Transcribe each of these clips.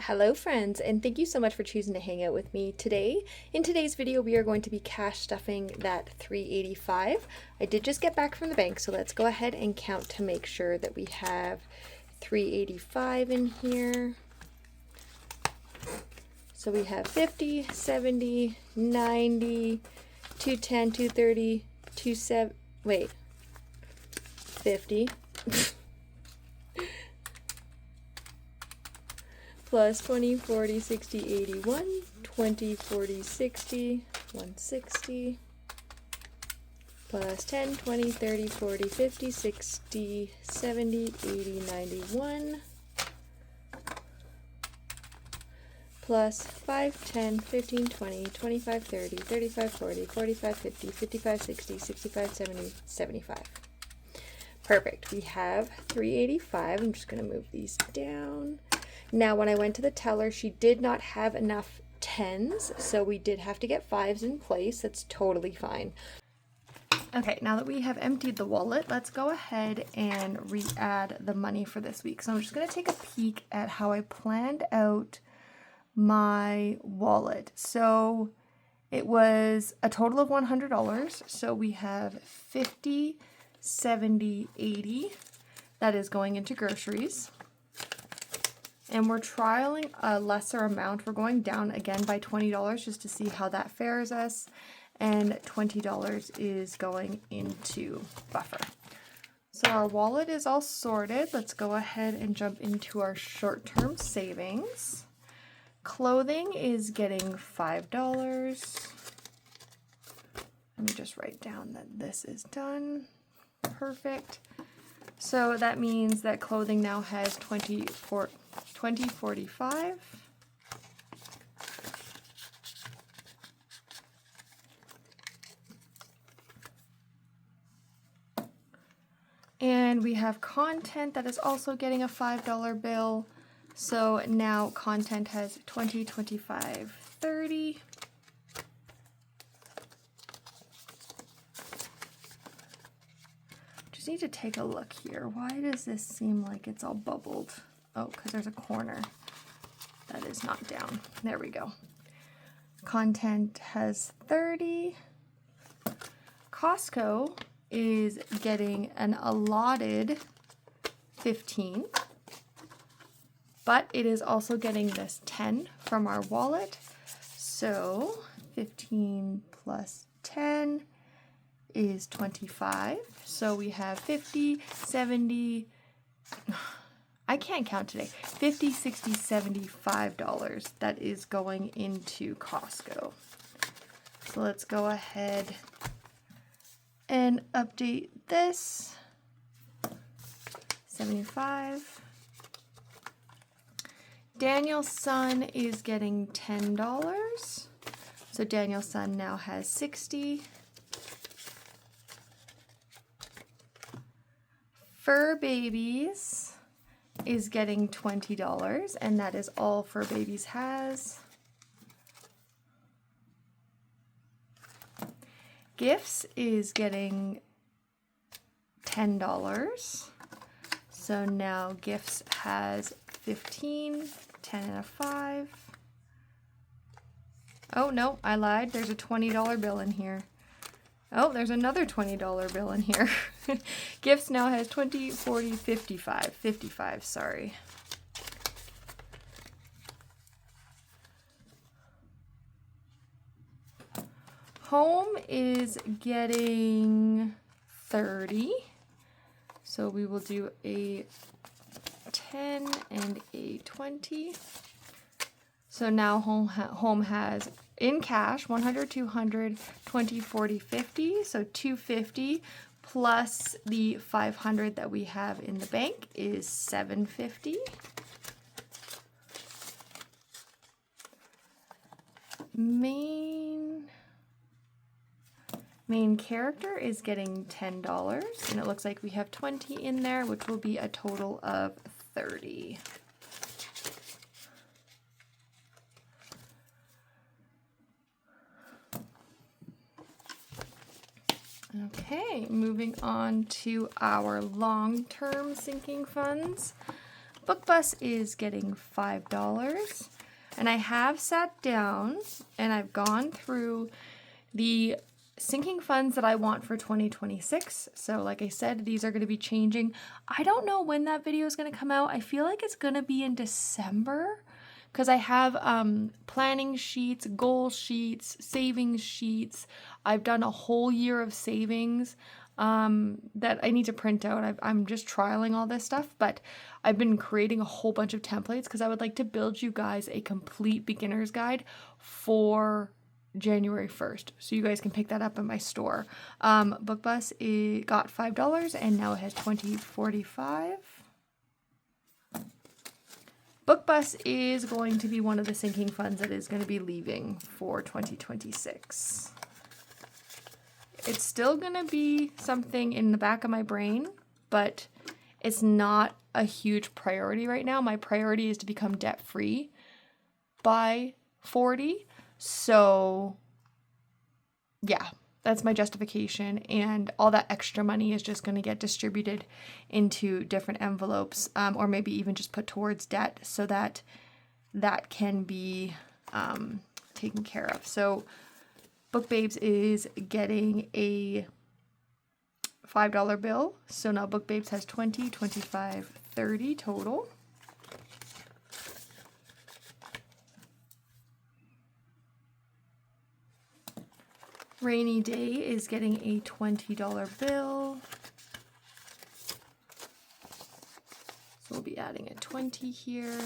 Hello friends, and thank you so much for choosing to hang out with me today. In today's video, we are going to be cash stuffing that $385. I did just get back from the bank, so let's go ahead and count to make sure that we have $385 in here. So we have 50, 70, 90, 210, 230, 27, wait, 50. Plus 20, 40, 60, 81, 20, 40, 60, 160, plus 10, 20, 30, 40, 50, 60, 70, 80, 91, plus 5, 10, 15, 20, 25, 30, 35, 40, 45, 50, 55, 60, 65, 70, 75. Perfect. We have 385. I'm just going to move these down. Now, when I went to the teller, she did not have enough 10s, so we did have to get 5s in place. That's totally fine. Okay, now that we have emptied the wallet, let's go ahead and re-add the money for this week. So I'm just going to take a peek at how I planned out my wallet. So it was a total of $100. So we have 50, 70, 80. That is going into groceries. And we're trialing a lesser amount. We're going down again by $20 just to see how that fares us. And $20 is going into buffer. So our wallet is all sorted. Let's go ahead and jump into our short-term savings. Clothing is getting $5. Let me just write down that this is done. Perfect. So that means that clothing now has 2045. And we have content that is also getting a $5 bill. So now content has 20, 25, 30. Just need to take a look here. Why does this seem like it's all bubbled? Oh, because there's a corner that is not down. There we go. Content has 30. Costco is getting an allotted 15, but it is also getting this 10 from our wallet. So 15 plus 10 is 25. So we have 50, 70, I can't count today, 50, 60, $75 that is going into Costco. So let's go ahead and update this. 75. Daniel's son is getting $10. So Daniel's son now has 60. Fur Babies is getting $20, and that is all Fur Babies has. Gifts is getting $10. So now Gifts has 15, 10 and a 5. Oh no, I lied. There's a $20 bill in here. Oh, there's another $20 bill in here. Gifts now has 20, 40, 55. 55, sorry. Home is getting 30. So we will do a 10 and a 20. So now home has in cash 100, 200, 20, 40, 50. So 250 plus the 500 that we have in the bank is 750. Main character is getting $10, and it looks like we have 20 in there, which will be a total of 30. Okay, moving on to our long-term sinking funds. BookBus is getting $5. And I have sat down and I've gone through the sinking funds that I want for 2026. So like I said, these are going to be changing. I don't know when that video is going to come out. I feel like it's going to be in December because I have planning sheets, goal sheets, savings sheets. I've done a whole year of savings that I need to print out. I'm just trialing all this stuff, but I've been creating a whole bunch of templates because I would like to build you guys a complete beginner's guide for January 1st. So you guys can pick that up in my store. BookBus got $5 and now it has 2045. BookBus is going to be one of the sinking funds that is going to be leaving for 2026. It's still going to be something in the back of my brain, but it's not a huge priority right now. My priority is to become debt-free by 40. So yeah, that's my justification. And all that extra money is just going to get distributed into different envelopes, or maybe even just put towards debt so that that can be taken care of. So BookBabes is getting a $5 bill. So now BookBabes has 20, 25, 30 total. Rainy Day is getting a $20 bill. So we'll be adding a 20 here.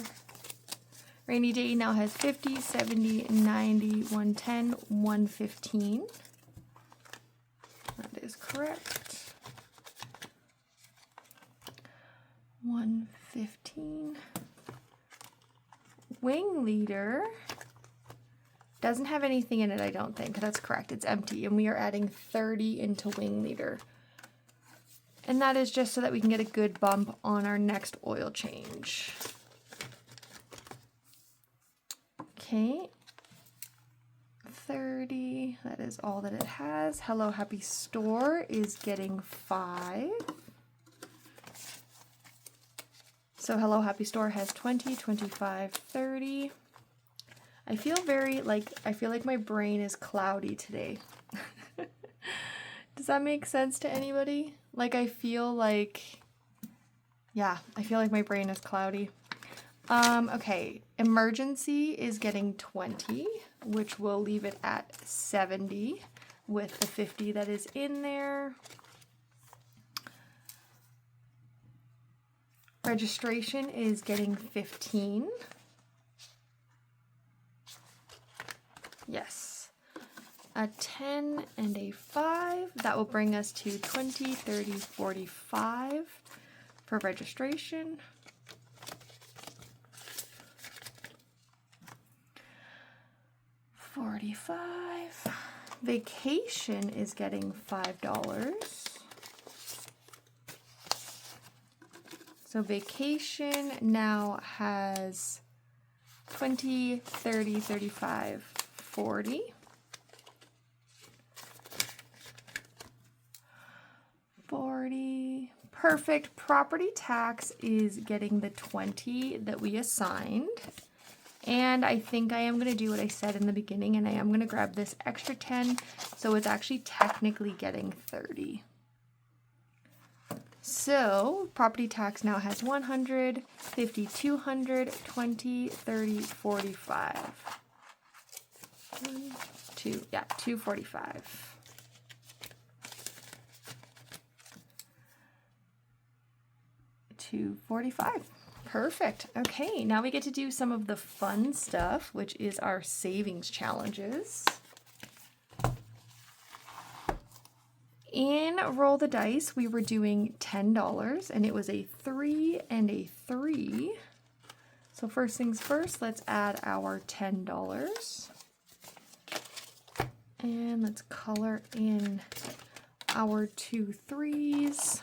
Rainy Day now has 50, 70, 90, 110, 115. That is correct. 115. Wing Leader doesn't have anything in it, I don't think. That's correct. It's empty. And we are adding 30 into Wing Leader. And that is just so that we can get a good bump on our next oil change. Okay. 30. That is all that it has. Hello Happy Store is getting 5. So Hello Happy Store has 20, 25, 30. I feel like my brain is cloudy today. Does that make sense to anybody? Like I feel like my brain is cloudy. Okay, Emergency is getting 20, which will leave it at 70 with the 50 that is in there. Registration is getting 15. Yes. A 10 and a 5. That will bring us to 20, 30, 45 for registration. $45. Vacation is getting $5. So Vacation now has 20, 30, 35, 40. Perfect. Property tax is getting the 20 that we assigned. And I think I am going to do what I said in the beginning, and I am going to grab this extra 10, so it's actually technically getting 30. So property tax now has 100, 50, 200, 20, 30, 45. 245. $245. Perfect. Okay, now we get to do some of the fun stuff, which is our savings challenges. In Roll the Dice, we were doing $10, and it was a 3 and a 3. So first things first, let's add our $10. And let's color in our 2 3s.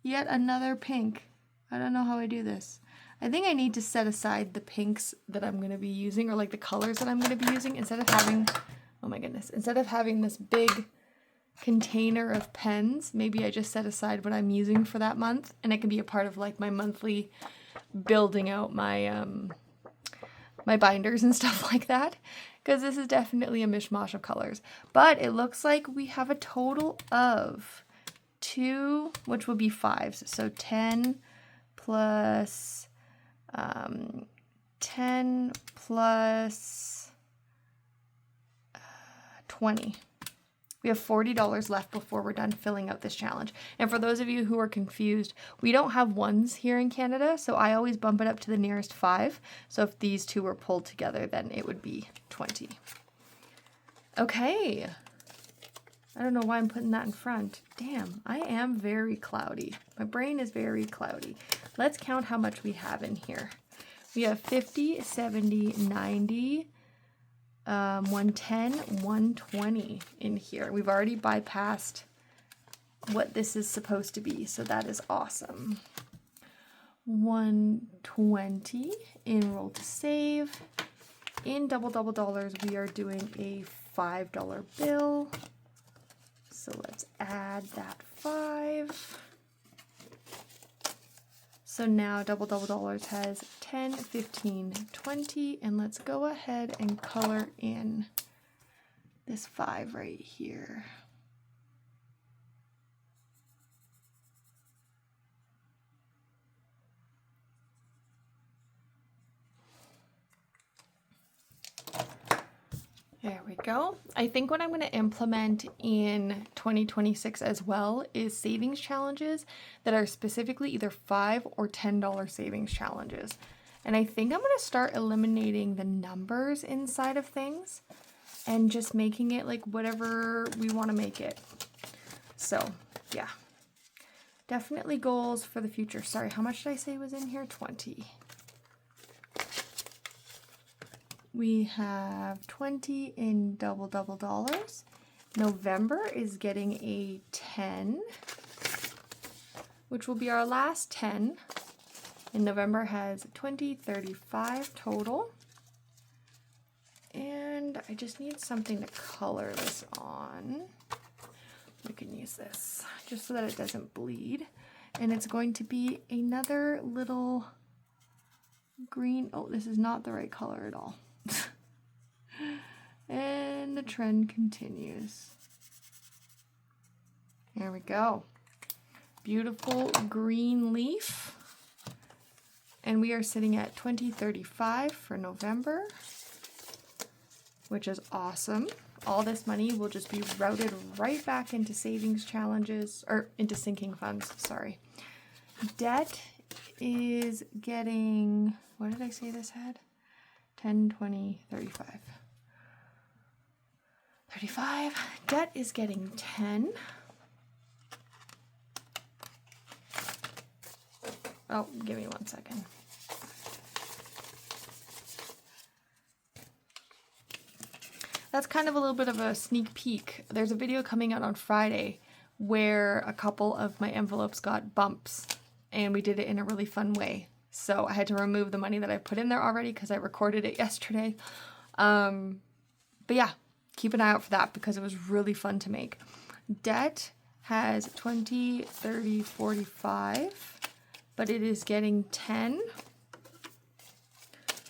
Yet another pink. I don't know how I do this. I think I need to set aside the pinks that I'm going to be using, or like the colors that I'm going to be using, instead of having, oh my goodness, instead of having this big container of pens. Maybe I just set aside what I'm using for that month, and it can be a part of like my monthly building out my my binders and stuff like that, because this is definitely a mishmash of colors. But it looks like we have a total of 2, which would be 5s. So 10 plus 10 plus 20. We have $40 left before we're done filling out this challenge. And for those of you who are confused, we don't have 1s here in Canada, so I always bump it up to the nearest 5. So if these two were pulled together, then it would be 20. Okay. I don't know why I'm putting that in front. Damn, I am very cloudy. My brain is very cloudy. Let's count how much we have in here. We have 50, 70, 90, 110, 120 in here. We've already bypassed what this is supposed to be, so that is awesome. 120 in roll to save. In double dollars, we are doing a $5 bill. So let's add that 5. So now double dollars has 10, 15, 20, and let's go ahead and color in this 5 right here. There we go. I think what I'm going to implement in 2026 as well is savings challenges that are specifically either $5 or $10 savings challenges. And I think I'm going to start eliminating the numbers inside of things and just making it like whatever we want to make it. So yeah, definitely goals for the future. Sorry, how much did I say was in here? 20. We have 20 in double dollars. November is getting a 10, which will be our last 10. And November has 20, 35 total. And I just need something to color this on. We can use this just so that it doesn't bleed. And it's going to be another little green. Oh, this is not the right color at all. And the trend continues. There we go. Beautiful green leaf. And we are sitting at 2035 for November, which is awesome. All this money will just be routed right back into savings challenges, or into sinking funds, sorry. Debt is getting, what did I say this had? 10, 20, 35. 35. Debt is getting 10. Oh, give me 1 second. That's kind of a little bit of a sneak peek. There's a video coming out on Friday where a couple of my envelopes got bumps, and we did it in a really fun way. So I had to remove the money that I put in there already because I recorded it yesterday. But yeah, keep an eye out for that because it was really fun to make. Debt has 20, 30, 45, but it is getting 10.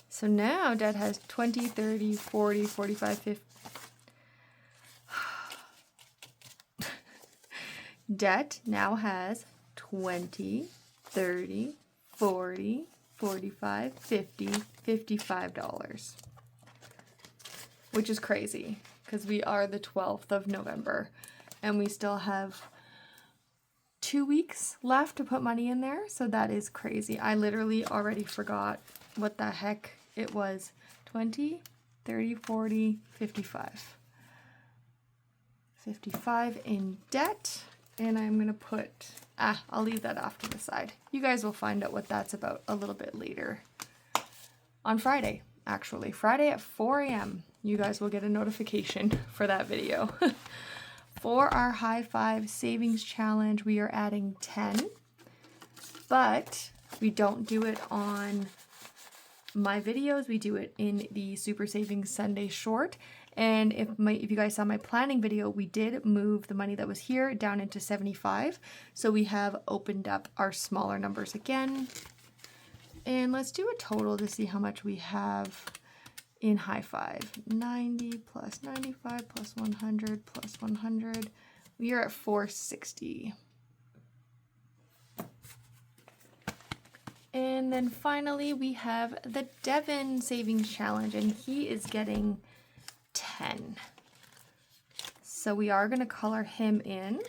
So now debt has 20, 30, 40, 45, 50. Debt now has 20, 30, 40, 45, 50, $55, which is crazy because we are the 12th of November and we still have 2 weeks left to put money in there. So that is crazy. I literally already forgot what the heck it was. 20, 30, 40, 55. 55 in debt. And I'm going to put, I'll leave that off to the side. You guys will find out what that's about a little bit later. On Friday, actually. Friday at 4 a.m. You guys will get a notification for that video. For our High Five Savings Challenge, we are adding 10. But we don't do it on my videos. We do it in the Super Savings Sunday Short. And if you guys saw my planning video, we did move the money that was here down into 75. So we have opened up our smaller numbers again. And let's do a total to see how much we have in high five. 90 plus 95 plus 100 plus 100. We are at 460. And then finally we have the Devin Savings Challenge, and he is getting 10. So we are going to color him in.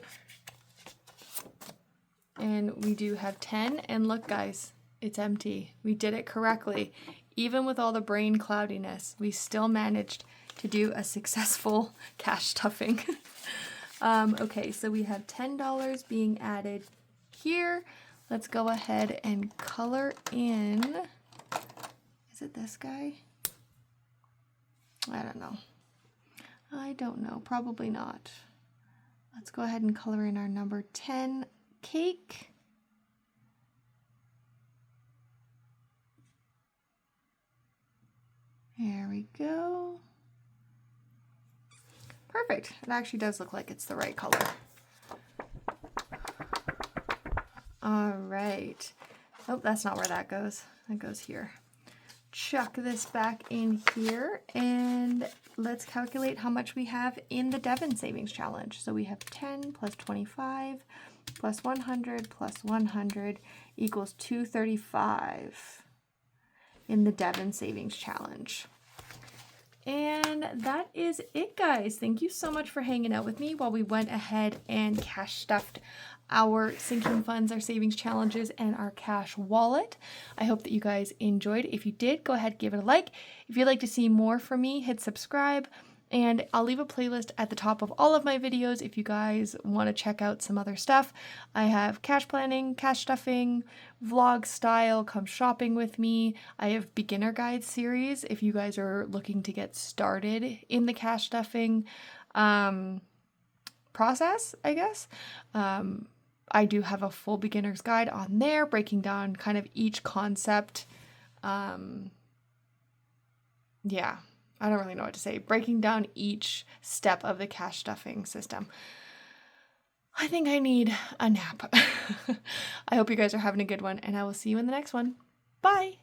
And we do have 10. And look, guys, it's empty. We did it correctly. Even with all the brain cloudiness, we still managed to do a successful cash stuffing. Okay, so we have $10 being added here. Let's go ahead and color in. Is it this guy? I don't know. I don't know. Probably not. Let's go ahead and color in our number 10 cake. There we go. Perfect. It actually does look like it's the right color. All right. Oh, that's not where that goes. That goes here. Chuck this back in here and let's calculate how much we have in the Devin Savings Challenge. So we have 10 plus 25 plus 100 plus 100 equals 235 in the Devin Savings Challenge. And that is it, guys. Thank you so much for hanging out with me while we went ahead and cash stuffed our sinking funds, our savings challenges, and our cash wallet. I hope that you guys enjoyed. If you did, go ahead, give it a like. If you'd like to see more from me, hit subscribe. And I'll leave a playlist at the top of all of my videos if you guys want to check out some other stuff. I have cash planning, cash stuffing, vlog style, come shopping with me. I have beginner guide series if you guys are looking to get started in the cash stuffing process, I guess. I do have a full beginner's guide on there, breaking down kind of each concept. Yeah. I don't really know what to say. Breaking down each step of the cash stuffing system. I think I need a nap. I hope you guys are having a good one, and I will see you in the next one. Bye!